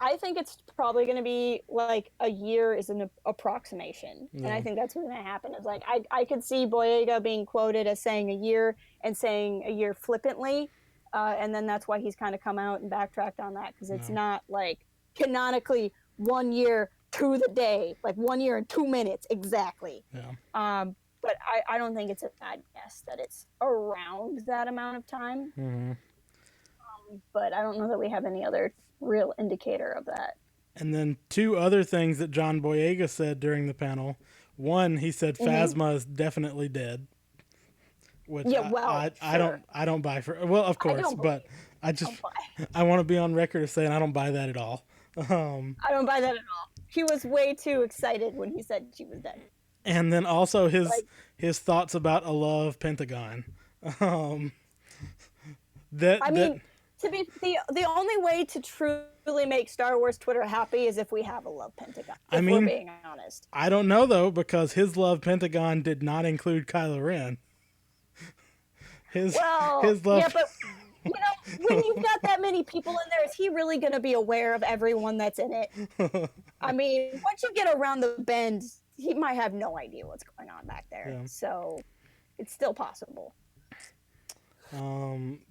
I think it's probably going to be like a year is an approximation, and I yeah. think that's what's going to happen. Is like I could see Boyega being quoted as saying a year and saying a year flippantly, and then that's why he's kind of come out and backtracked on that because it's No. not like canonically 1 year to the day, like 1 year and 2 minutes exactly. Yeah. But I don't think it's a bad guess that it's around that amount of time. Mm-hmm. But I don't know that we have any other real indicator of that. And then two other things that John Boyega said during the panel. One, he said Phasma is definitely dead, which Yeah, well, I don't buy for. Well, of course, but I want to be on record as saying I don't buy that at all. I don't buy that at all. He was way too excited when he said she was dead. And then also Like, his thoughts about a love Pentagon. I mean, to be the only way to truly make Star Wars Twitter happy is if we have a love Pentagon. If we're being honest. I don't know though, because his love Pentagon did not include Kylo Ren. His love. Yeah, but when you've got that many people in there, is he really going to be aware of everyone that's in it? I mean, once you get around the bend, he might have no idea what's going on back there. Yeah. So it's still possible.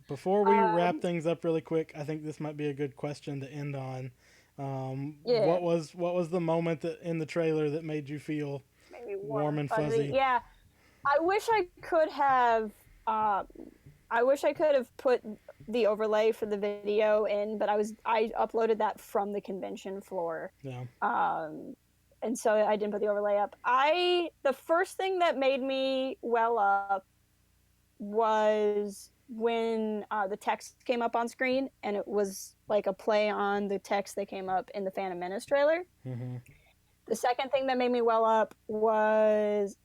Before we wrap things up really quick, I think this might be a good question to end on. Yeah. What was the moment in the trailer that made you feel warm and fuzzy? Yeah, I wish I could have. I wish I could have put the overlay for the video in, but I uploaded that from the convention floor. Yeah. And so I didn't put the overlay up. The first thing that made me well up was when the text came up on screen, and it was like a play on the text that came up in the Phantom Menace trailer. Mm-hmm. The second thing that made me well up was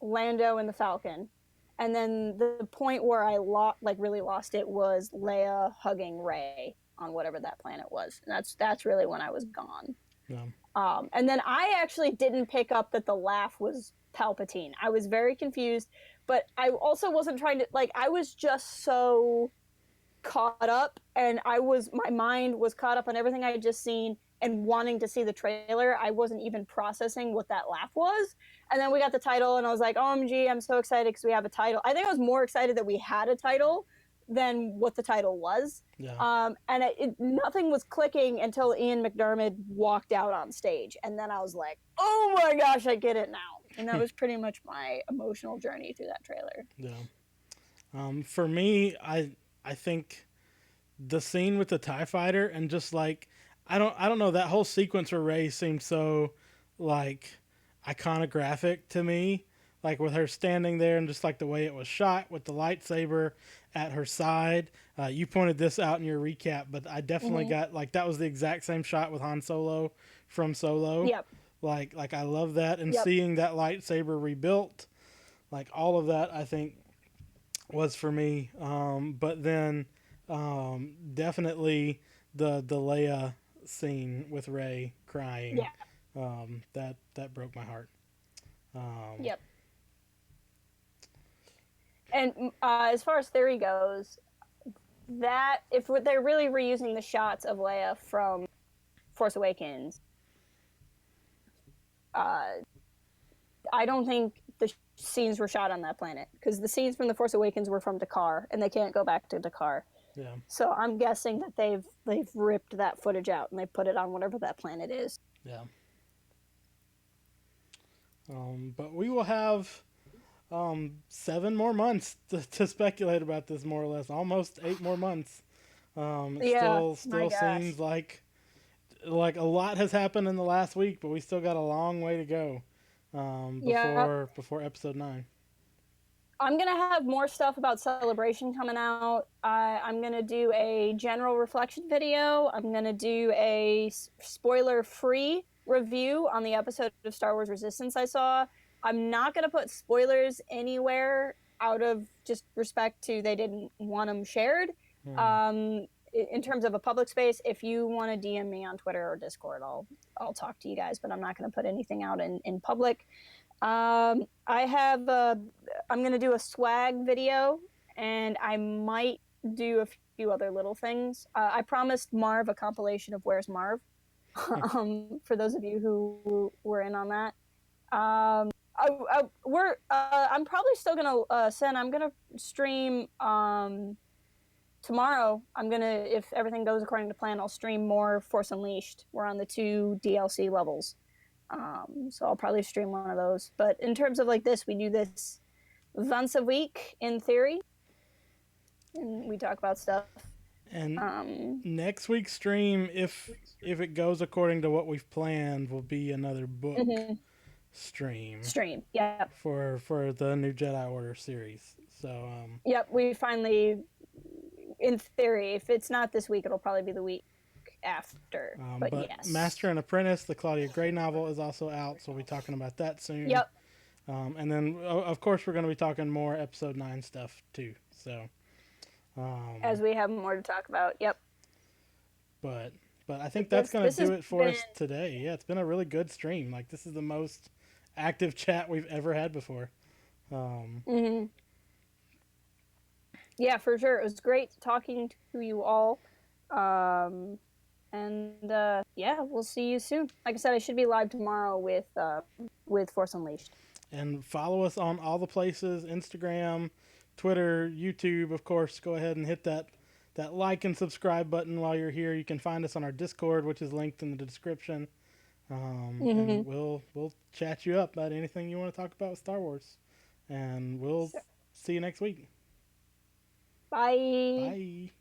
Lando and the Falcon. And then the point where I really lost it was Leia hugging Rey on whatever that planet was. And that's really when I was gone. Yeah. And then I actually didn't pick up that the laugh was Palpatine. I was very confused, but I also wasn't trying to, I was just so caught up, and my mind was caught up on everything I had just seen and wanting to see the trailer. I wasn't even processing what that laugh was. And then we got the title, and I was like, OMG, I'm so excited because we have a title. I think I was more excited that we had a title than what the title was. Yeah. And nothing was clicking until Ian McDiarmid walked out on stage. And then I was like, oh my gosh, I get it now. And that was pretty much my emotional journey through that trailer. Yeah. For me, I think the scene with the TIE fighter and just I don't know, that whole sequence where Rey seemed so iconographic to me, with her standing there and just the way it was shot with the lightsaber at her side. You pointed this out in your recap, but I definitely got that was the exact same shot with Han Solo from Solo. Yep. I love that, and seeing that lightsaber rebuilt, all of that I think was for me. But then definitely the Leia scene with Rey crying. Yeah. That broke my heart. Yep. And as far as theory goes, that if they're really reusing the shots of Leia from Force Awakens, I don't think the scenes were shot on that planet, because the scenes from the Force Awakens were from Dakar, and they can't go back to Dakar. Yeah. So I'm guessing that they've ripped that footage out and they put it on whatever that planet is. Yeah. But we will have 7 more months to speculate about this, more or less. Almost 8 more months. It Yeah, my still gosh. seems like a lot has happened in the last week, but we still got a long way to go Yep. before episode 9. I'm gonna have more stuff about Celebration coming out. I'm gonna do a general reflection video. I'm gonna do a spoiler-free review on the episode of Star Wars Resistance I saw. I'm not gonna put spoilers anywhere out of just respect to they didn't want them shared. Hmm. In terms of a public space, if you want to DM me on Twitter or Discord, I'll talk to you guys, but I'm not gonna put anything out in public. I have I'm gonna do a swag video, and I might do a few other little things. I promised Marv a compilation of Where's Marv. For those of you who were in on that. I'm probably still gonna send. I'm gonna stream tomorrow. I'm gonna, if everything goes according to plan, I'll stream more Force Unleashed. We're on the 2 DLC levels. So I'll probably stream one of those. But in terms of like this, we do this once a week in theory, and we talk about stuff. And next week's stream, if it goes according to what we've planned, will be another book Mm-hmm. stream Stream. Yep. for the new Jedi Order series. So Yep. We finally, in theory, if it's not this week, it'll probably be the week after. But yes. Master and Apprentice, the Claudia Gray novel, is also out, so we'll be talking about that soon. Yep. And then, of course, we're going to be talking more episode 9 stuff, too. So, as we have more to talk about. Yep. But I think that's going to do it for us today. Yeah, it's been a really good stream. Like, this is the most active chat we've ever had before. Mm-hmm. Yeah, for sure. It was great talking to you all. And yeah, we'll see you soon. Like I said, I should be live tomorrow with Force Unleashed. And follow us on all the places: Instagram, Twitter, YouTube. Of course, go ahead and hit that like and subscribe button while you're here. You can find us on our Discord, which is linked in the description. And we'll chat you up about anything you want to talk about with Star Wars. And we'll see you next week. Bye. Bye.